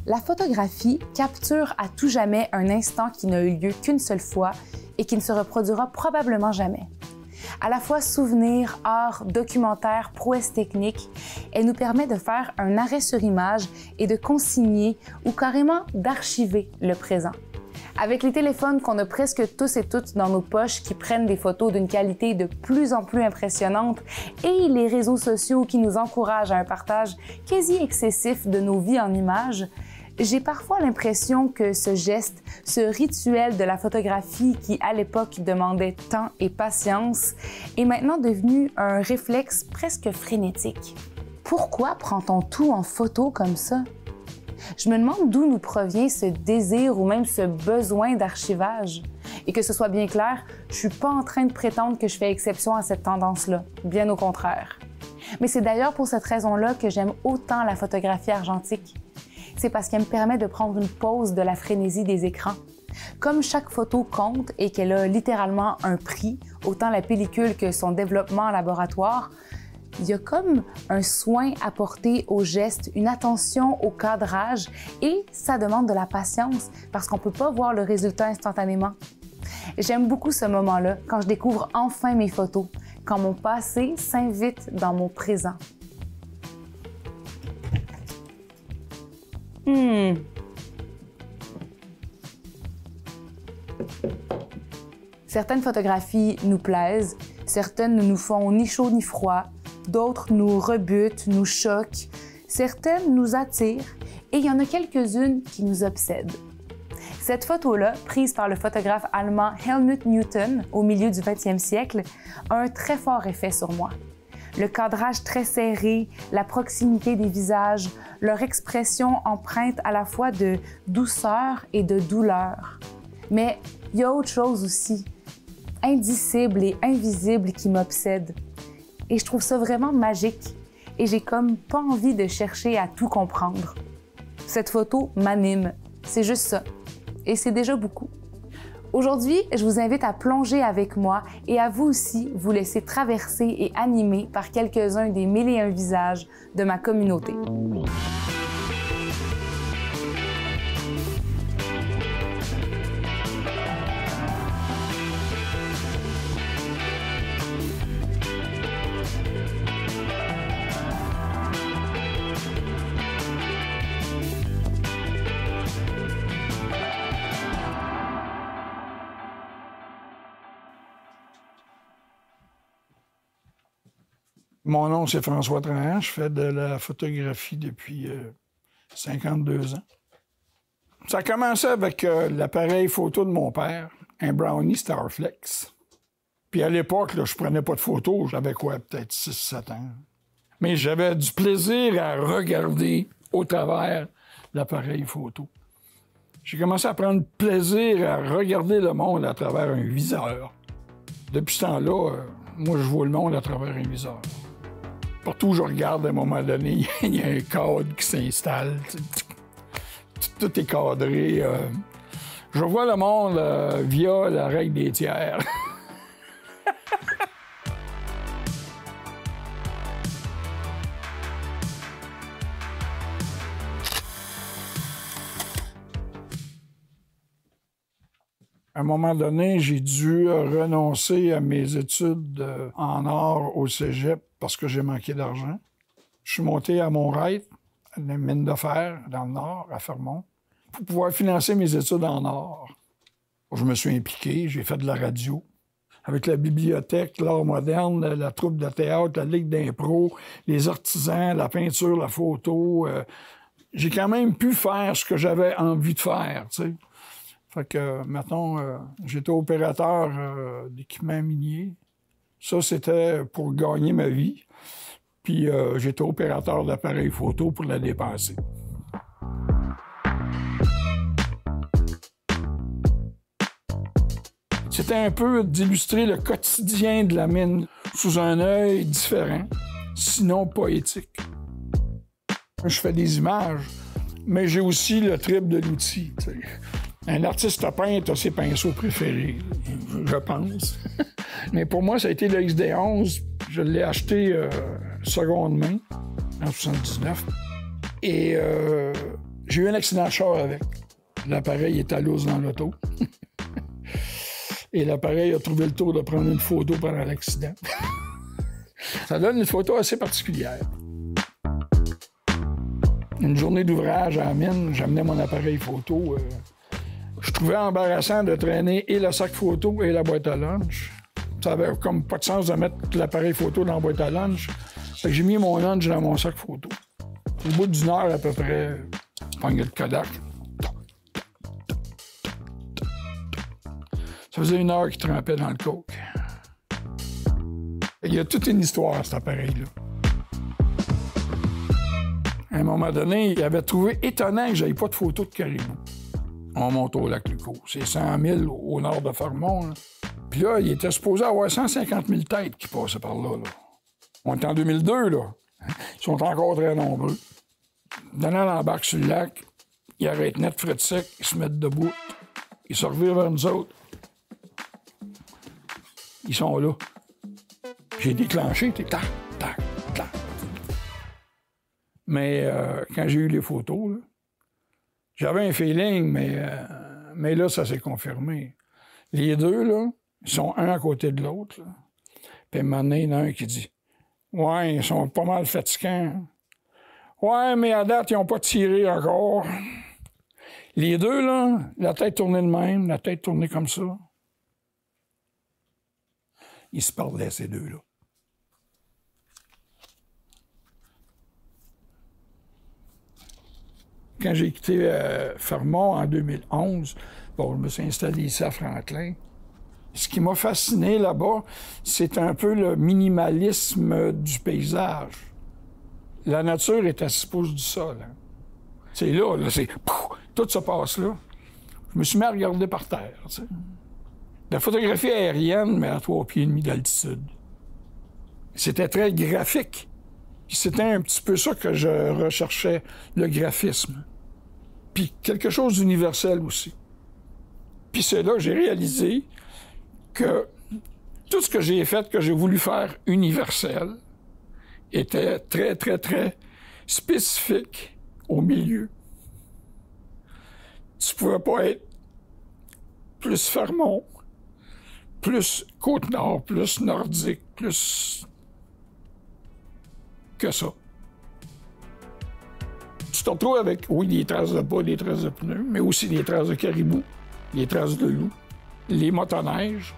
La photographie capture à tout jamais un instant qui n'a eu lieu qu'une seule fois et qui ne se reproduira probablement jamais. À la fois souvenir, art, documentaire, prouesse technique, elle nous permet de faire un arrêt sur image et de consigner ou carrément d'archiver le présent. Avec les téléphones qu'on a presque tous et toutes dans nos poches qui prennent des photos d'une qualité de plus en plus impressionnante et les réseaux sociaux qui nous encouragent à un partage quasi excessif de nos vies en images, j'ai parfois l'impression que ce geste, ce rituel de la photographie qui, à l'époque, demandait temps et patience, est maintenant devenu un réflexe presque frénétique. Pourquoi prend-on tout en photo comme ça? Je me demande d'où nous provient ce désir ou même ce besoin d'archivage. Et que ce soit bien clair, je suis pas en train de prétendre que je fais exception à cette tendance-là, bien au contraire. Mais c'est d'ailleurs pour cette raison-là que j'aime autant la photographie argentique. C'est parce qu'elle me permet de prendre une pause de la frénésie des écrans. Comme chaque photo compte et qu'elle a littéralement un prix, autant la pellicule que son développement en laboratoire, il y a comme un soin apporté au geste, une attention au cadrage et ça demande de la patience parce qu'on ne peut pas voir le résultat instantanément. J'aime beaucoup ce moment-là quand je découvre enfin mes photos, quand mon passé s'invite dans mon présent. Certaines photographies nous plaisent, certaines ne nous font ni chaud ni froid, d'autres nous rebutent, nous choquent, certaines nous attirent et il y en a quelques-unes qui nous obsèdent. Cette photo-là, prise par le photographe allemand Helmut Newton au milieu du 20e siècle, a un très fort effet sur moi. Le cadrage très serré, la proximité des visages, leur expression empreinte à la fois de douceur et de douleur. Mais il y a autre chose aussi, indicible et invisible qui m'obsède. Et je trouve ça vraiment magique et j'ai comme pas envie de chercher à tout comprendre. Cette photo m'anime, c'est juste ça. Et c'est déjà beaucoup. Aujourd'hui, je vous invite à plonger avec moi et à vous aussi vous laisser traverser et animer par quelques-uns des 1001 visages de ma communauté. Mon nom, c'est François Trahan. Je fais de la photographie depuis 52 ans. Ça a commencé avec l'appareil photo de mon père, un Brownie Starflex. Puis à l'époque, je prenais pas de photos. J'avais quoi, peut-être 6-7 ans. Mais j'avais du plaisir à regarder au travers l'appareil photo. J'ai commencé à prendre plaisir à regarder le monde à travers un viseur. Depuis ce temps-là, moi, je vois le monde à travers un viseur. Partout où je regarde, à un moment donné, il y a un cadre qui s'installe. Tout est cadré. Je vois le monde via la règle des tiers. À un moment donné, j'ai dû renoncer à mes études en art au cégep parce que j'ai manqué d'argent. Je suis monté à Montréal, à la mine de fer, dans le Nord, à Fermont, pour pouvoir financer mes études en art. Je me suis impliqué, j'ai fait de la radio. Avec la bibliothèque, l'art moderne, la troupe de théâtre, la ligue d'impro, les artisans, la peinture, la photo. J'ai quand même pu faire ce que j'avais envie de faire, tu sais. Fait que, maintenant, j'étais opérateur d'équipements miniers. Ça, c'était pour gagner ma vie. Puis, j'étais opérateur d'appareils photo pour la dépenser. C'était un peu d'illustrer le quotidien de la mine sous un œil différent, sinon poétique. Je fais des images, mais j'ai aussi le trip de l'outil, tu sais. Un artiste peintre a ses pinceaux préférés, je pense. Mais pour moi, ça a été le XD11. Je l'ai acheté seconde main, en 79. Et J'ai eu un accident de char avec. L'appareil est à l'os dans l'auto. Et l'appareil a trouvé le tour de prendre une photo pendant l'accident. Ça donne une photo assez particulière. Une journée d'ouvrage à la mine, j'amenais mon appareil photo. Je trouvais embarrassant de traîner et le sac photo et la boîte à lunch. Ça avait comme pas de sens de mettre l'appareil photo dans la boîte à lunch. Fait que j'ai mis mon lunch dans mon sac photo. Au bout d'une heure à peu près, je pognais le Kodak. Ça faisait 1 heure qu'il trempait dans le coke. Il y a toute une histoire à cet appareil-là. À un moment donné, il avait trouvé étonnant que j'avais pas de photos de caribou. On monte au lac Lucot. C'est 100 000 au nord de Fermont. Là. Puis là, il était supposé avoir 150 000 têtes qui passaient par là. On est en 2002, là. Ils sont encore très nombreux. Donnant l'embarque sur le lac, ils arrêtent net, fret sec, ils se mettent debout. Ils se revirent vers nous autres. Ils sont là. J'ai déclenché, tac, tac, tac. Mais quand j'ai eu les photos, là, j'avais un feeling, mais là, ça s'est confirmé. Les deux, là, ils sont un à côté de l'autre. Puis à un moment donné, il y en a un qui dit « Ouais, ils sont pas mal fatigants. Ouais, mais à date, ils n'ont pas tiré encore. » Les deux, là, la tête tournée de même, la tête tournée comme ça. Ils se parlaient, ces deux-là. Quand j'ai quitté Fermont en 2011, bon, je me suis installé ici à Franklin. Ce qui m'a fasciné là-bas, c'est un peu le minimalisme du paysage. La nature est à 6 pouces du sol. Hein. C'est là, c'est... Pouf, tout se passe là. Je me suis mis à regarder par terre, tu sais. La photographie aérienne, mais à 3,5 pieds d'altitude. C'était très graphique. C'était un petit peu ça que je recherchais, le graphisme. Puis quelque chose d'universel aussi. Puis c'est là que j'ai réalisé que tout ce que j'ai fait, que j'ai voulu faire universel, était très, très, très spécifique au milieu. Tu pouvais pas être plus Fermont, plus Côte-Nord, plus nordique, plus que ça. Tu te retrouves avec, oui, des traces de pas, des traces de pneus, mais aussi des traces de caribou, des traces de loup, les motoneiges.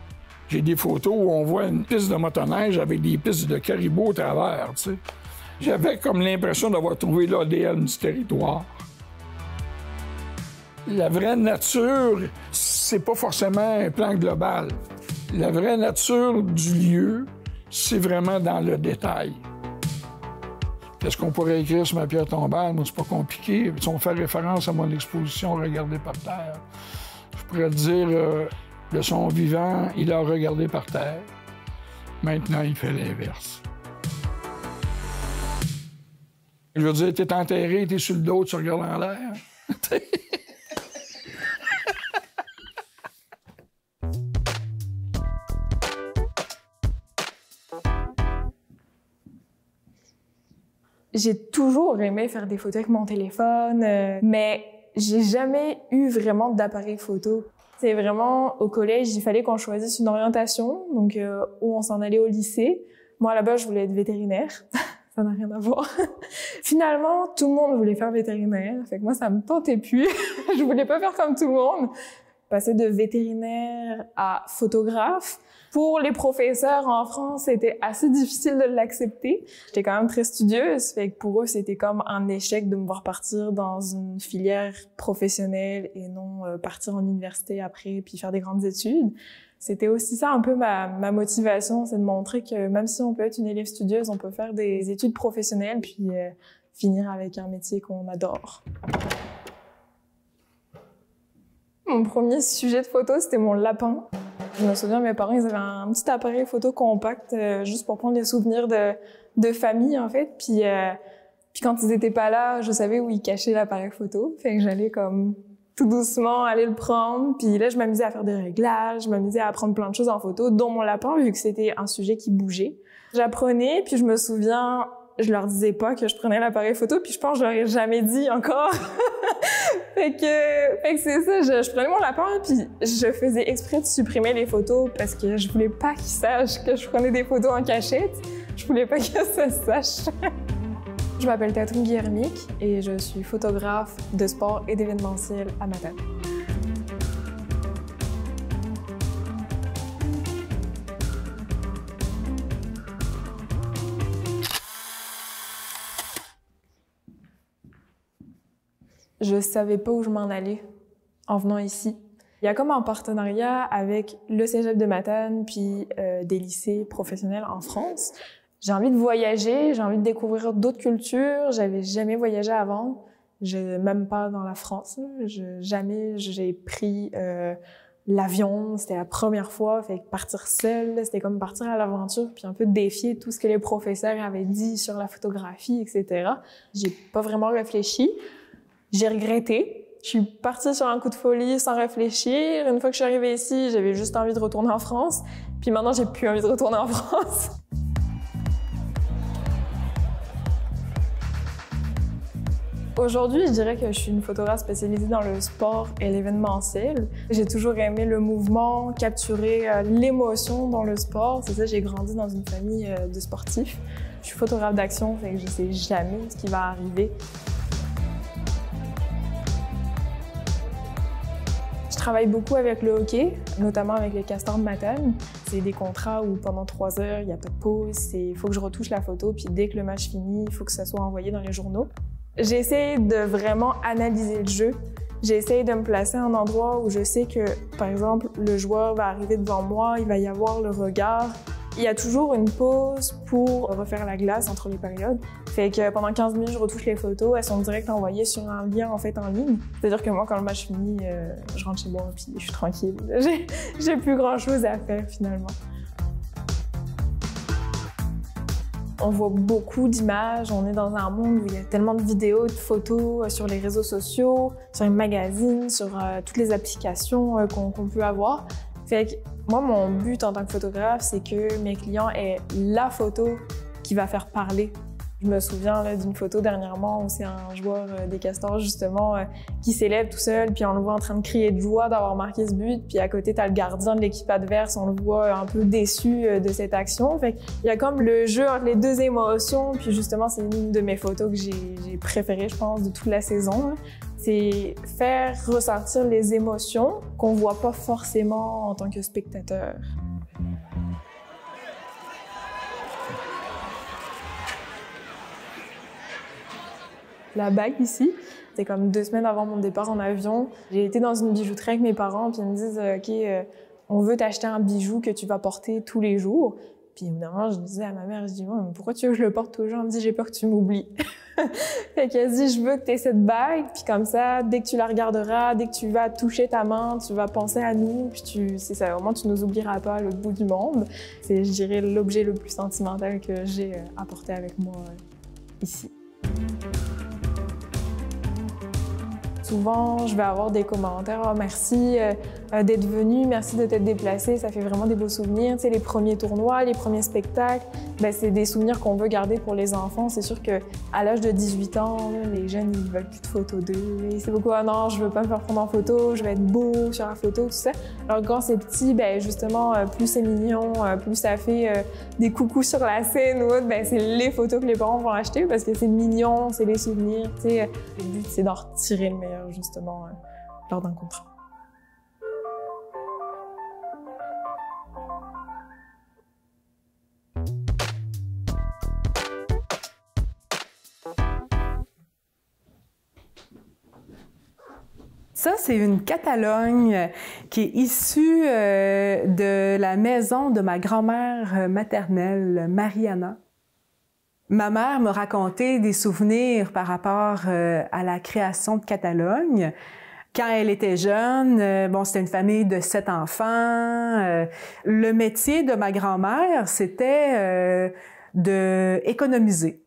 J'ai des photos où on voit une piste de motoneige avec des pistes de caribou au travers, tu sais. J'avais comme l'impression d'avoir trouvé l'ADN du territoire. La vraie nature, c'est pas forcément un plan global. La vraie nature du lieu, c'est vraiment dans le détail. Qu'est-ce qu'on pourrait écrire sur ma pierre tombale? Moi, c'est pas compliqué. Si on fait référence à mon exposition Regarder par terre, je pourrais dire de son vivant, il a regardé par terre. Maintenant, il fait l'inverse. Je veux dire, t'es enterré, t'es sur le dos, tu regardes en l'air. J'ai toujours aimé faire des photos avec mon téléphone, mais j'ai jamais eu vraiment d'appareil photo. C'est vraiment au collège, il fallait qu'on choisisse une orientation, donc où on s'en allait au lycée. Moi, là-bas, je voulais être vétérinaire. Ça n'a rien à voir. Finalement, tout le monde voulait faire vétérinaire. Fait que moi, ça me tentait plus. Je voulais pas faire comme tout le monde. Passer de vétérinaire à photographe. Pour les professeurs en France, c'était assez difficile de l'accepter. J'étais quand même très studieuse. Fait que pour eux, c'était comme un échec de me voir partir dans une filière professionnelle et non partir en université après puis faire des grandes études. C'était aussi ça un peu ma motivation, c'est de montrer que même si on peut être une élève studieuse, on peut faire des études professionnelles puis finir avec un métier qu'on adore. Mon premier sujet de photo, c'était mon lapin. Je me souviens, mes parents, ils avaient un petit appareil photo compact juste pour prendre les souvenirs de famille, en fait. Puis quand ils étaient pas là, je savais où ils cachaient l'appareil photo. Fait que j'allais comme tout doucement aller le prendre. Puis là, je m'amusais à faire des réglages, je m'amusais à prendre plein de choses en photo, dont mon lapin, vu que c'était un sujet qui bougeait. J'apprenais, puis je me souviens, je leur disais pas que je prenais l'appareil photo, puis je pense que je leur ai jamais dit encore. Fait que c'est ça, je prenais mon lapin puis je faisais exprès de supprimer les photos parce que je voulais pas qu'ils sachent que je prenais des photos en cachette. Je voulais pas que ça se sache. Je m'appelle Catherine Guillermic et je suis photographe de sport et d'événementiel à Matane. Je savais pas où je m'en allais en venant ici. Il y a comme un partenariat avec le Cégep de Matane puis des lycées professionnels en France. J'ai envie de voyager, j'ai envie de découvrir d'autres cultures. J'avais jamais voyagé avant, même pas dans la France. Jamais j'ai pris l'avion, c'était la première fois. Fait que partir seule, c'était comme partir à l'aventure puis un peu défier tout ce que les professeurs avaient dit sur la photographie, etc. J'ai pas vraiment réfléchi. J'ai regretté. Je suis partie sur un coup de folie sans réfléchir. Une fois que je suis arrivée ici, j'avais juste envie de retourner en France. Puis maintenant, j'ai plus envie de retourner en France. Aujourd'hui, je dirais que je suis une photographe spécialisée dans le sport et l'événementiel. J'ai toujours aimé le mouvement, capturer l'émotion dans le sport. C'est ça, j'ai grandi dans une famille de sportifs. Je suis photographe d'action, fait que je sais jamais ce qui va arriver. Je travaille beaucoup avec le hockey, notamment avec les Castors de Matane. C'est des contrats où pendant 3 heures, il n'y a pas de pause. Il faut que je retouche la photo, puis dès que le match finit, il faut que ça soit envoyé dans les journaux. J'essaie de vraiment analyser le jeu. J'essaie de me placer à un endroit où je sais que, par exemple, le joueur va arriver devant moi, il va y avoir le regard. Il y a toujours une pause pour refaire la glace entre les périodes. Fait que pendant 15 minutes, je retouche les photos. Elles sont direct envoyées sur un lien en ligne. C'est-à-dire que moi, quand le match finit, je rentre chez moi puis je suis tranquille. J'ai plus grand-chose à faire finalement. On voit beaucoup d'images. On est dans un monde où il y a tellement de vidéos, de photos sur les réseaux sociaux, sur les magazines, sur toutes les applications qu'on peut avoir. Fait que moi, mon but en tant que photographe, c'est que mes clients aient la photo qui va faire parler. Je me souviens d'une photo dernièrement où c'est un joueur des Castors, justement, qui s'élève tout seul, puis on le voit en train de crier de joie d'avoir marqué ce but, puis à côté, t'as le gardien de l'équipe adverse, on le voit un peu déçu de cette action. Fait qu'il y a comme le jeu entre les deux émotions, puis justement, c'est une de mes photos que j'ai préférées, je pense, de toute la saison. C'est faire ressortir les émotions qu'on voit pas forcément en tant que spectateur. La bague ici, c'était comme 2 semaines avant mon départ en avion. J'ai été dans une bijouterie avec mes parents, puis ils me disent « OK, on veut t'acheter un bijou que tu vas porter tous les jours. » Puis évidemment, je disais à ma mère, je dis « Ouais, mais pourquoi tu veux que je le porte toujours? » Elle me dit « J'ai peur que tu m'oublies. » Fait qu'elle dit « Je veux que tu aies cette bague, puis comme ça, dès que tu la regarderas, dès que tu vas toucher ta main, tu vas penser à nous, puis c'est ça, au moins tu nous oublieras pas à l'autre bout du monde. » C'est, je dirais, l'objet le plus sentimental que j'ai apporté avec moi ici. Souvent, je vais avoir des commentaires « Oh, merci d'être venu, merci de t'être déplacé, ça fait vraiment des beaux souvenirs. » Tu sais, les premiers tournois, les premiers spectacles, ben, c'est des souvenirs qu'on veut garder pour les enfants. C'est sûr qu'à l'âge de 18 ans, là, les jeunes, ils veulent plus de photos d'eux. C'est beaucoup « Ah non, je veux pas me faire prendre en photo, je vais être beau sur la photo, tout ça. » Alors quand c'est petit, ben, justement, plus c'est mignon, plus ça fait des coucous sur la scène ou autre, ben, c'est les photos que les parents vont acheter parce que c'est mignon, c'est les souvenirs. Tu sais, le but, c'est d'en retirer le meilleur justement lors d'un contrat. Ça, c'est une Catalogne qui est issue de la maison de ma grand-mère maternelle, Mariana. Ma mère me racontait des souvenirs par rapport à la création de Catalogne. Quand elle était jeune, bon, c'était une famille de 7 enfants. Le métier de ma grand-mère, c'était d'économiser.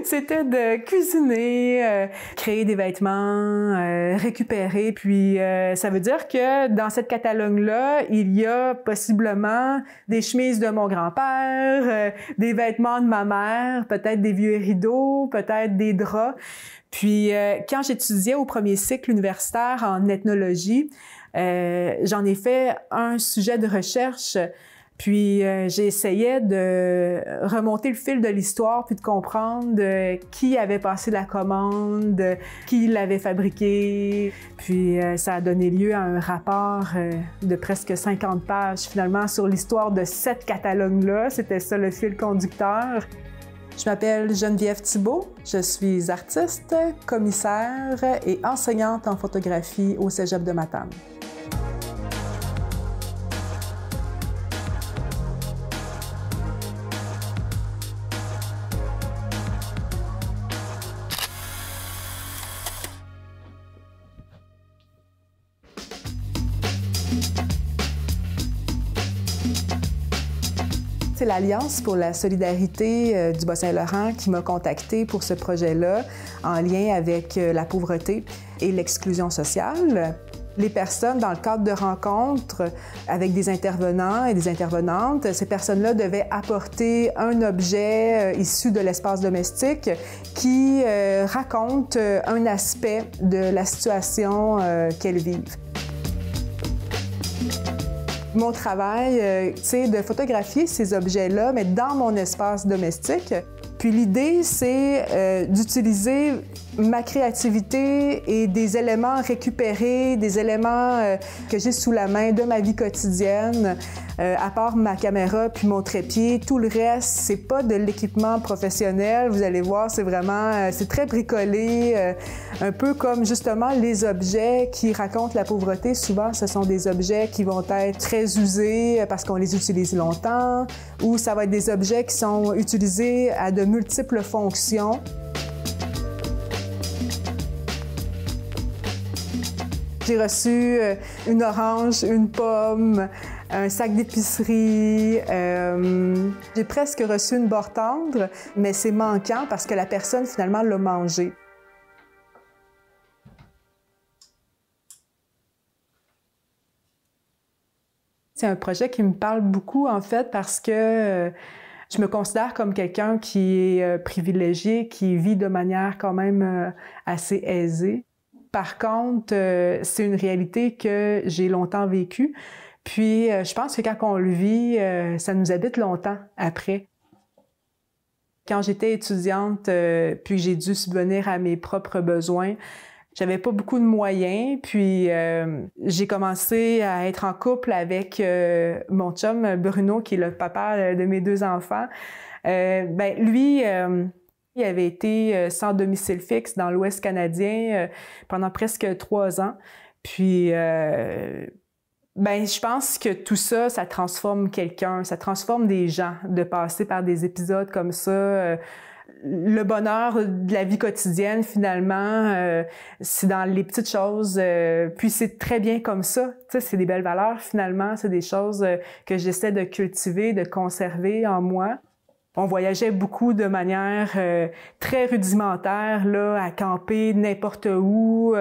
C'était de cuisiner, créer des vêtements, récupérer. Puis ça veut dire que dans cette catalogue-là, il y a possiblement des chemises de mon grand-père, des vêtements de ma mère, peut-être des vieux rideaux, peut-être des draps. Puis quand j'étudiais au premier cycle universitaire en ethnologie, j'en ai fait un sujet de recherche. Puis j'essayais de remonter le fil de l'histoire puis de comprendre qui avait passé la commande, qui l'avait fabriqué. Puis ça a donné lieu à un rapport de presque 50 pages finalement sur l'histoire de 7 catalogues-là. C'était ça le fil conducteur. Je m'appelle Geneviève Thibault, je suis artiste, commissaire et enseignante en photographie au Cégep de Matane. C'est l'Alliance pour la solidarité du Bas-Saint-Laurent qui m'a contactée pour ce projet-là en lien avec la pauvreté et l'exclusion sociale. Les personnes, dans le cadre de rencontres avec des intervenants et des intervenantes, ces personnes-là devaient apporter un objet issu de l'espace domestique qui raconte un aspect de la situation qu'elles vivent. Mon travail, c'est de photographier ces objets-là, mais dans mon espace domestique. Puis l'idée, c'est d'utiliser ma créativité et des éléments récupérés, des éléments que j'ai sous la main de ma vie quotidienne, à part ma caméra puis mon trépied. Tout le reste, c'est pas de l'équipement professionnel. Vous allez voir, c'est vraiment, c'est très bricolé, un peu comme justement les objets qui racontent la pauvreté. Souvent, ce sont des objets qui vont être très usés parce qu'on les utilise longtemps, ou ça va être des objets qui sont utilisés à de multiples fonctions. J'ai reçu une orange, une pomme, un sac d'épicerie. J'ai presque reçu une borre tendre, mais c'est manquant parce que la personne, finalement, l'a mangé. C'est un projet qui me parle beaucoup, en fait, parce que je me considère comme quelqu'un qui est privilégié, qui vit de manière quand même assez aisée. Par contre, c'est une réalité que j'ai longtemps vécue. Puis, je pense que quand on le vit, ça nous habite longtemps après. Quand j'étais étudiante, puis j'ai dû subvenir à mes propres besoins, j'avais pas beaucoup de moyens. Puis, j'ai commencé à être en couple avec mon chum Bruno, qui est le papa de mes 2 enfants. Lui... il avait été sans domicile fixe dans l'Ouest canadien pendant presque 3 ans. Puis, je pense que tout ça, ça transforme quelqu'un, ça transforme des gens, de passer par des épisodes comme ça. Le bonheur de la vie quotidienne, finalement, c'est dans les petites choses. Puis c'est très bien comme ça. Tu sais, c'est des belles valeurs, finalement. C'est des choses que j'essaie de cultiver, de conserver en moi. On voyageait beaucoup de manière très rudimentaire, là, à camper n'importe où,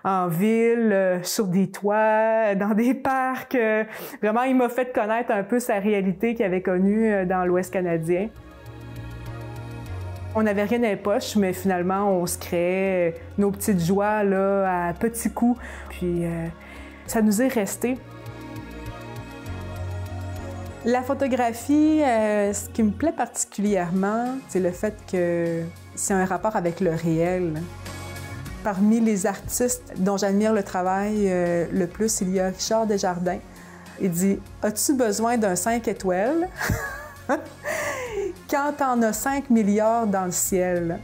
en ville, sur des toits, dans des parcs. Vraiment, il m'a fait connaître un peu sa réalité qu'il avait connue dans l'Ouest canadien. On n'avait rien dans les poches, mais finalement, on se créait nos petites joies là, à petits coups. Puis ça nous est resté. La photographie, ce qui me plaît particulièrement, c'est le fait que c'est un rapport avec le réel. Parmi les artistes dont j'admire le travail le plus, il y a Richard Desjardins. Il dit « As-tu besoin d'un 5 étoiles quand t'en as 5 milliards dans le ciel? »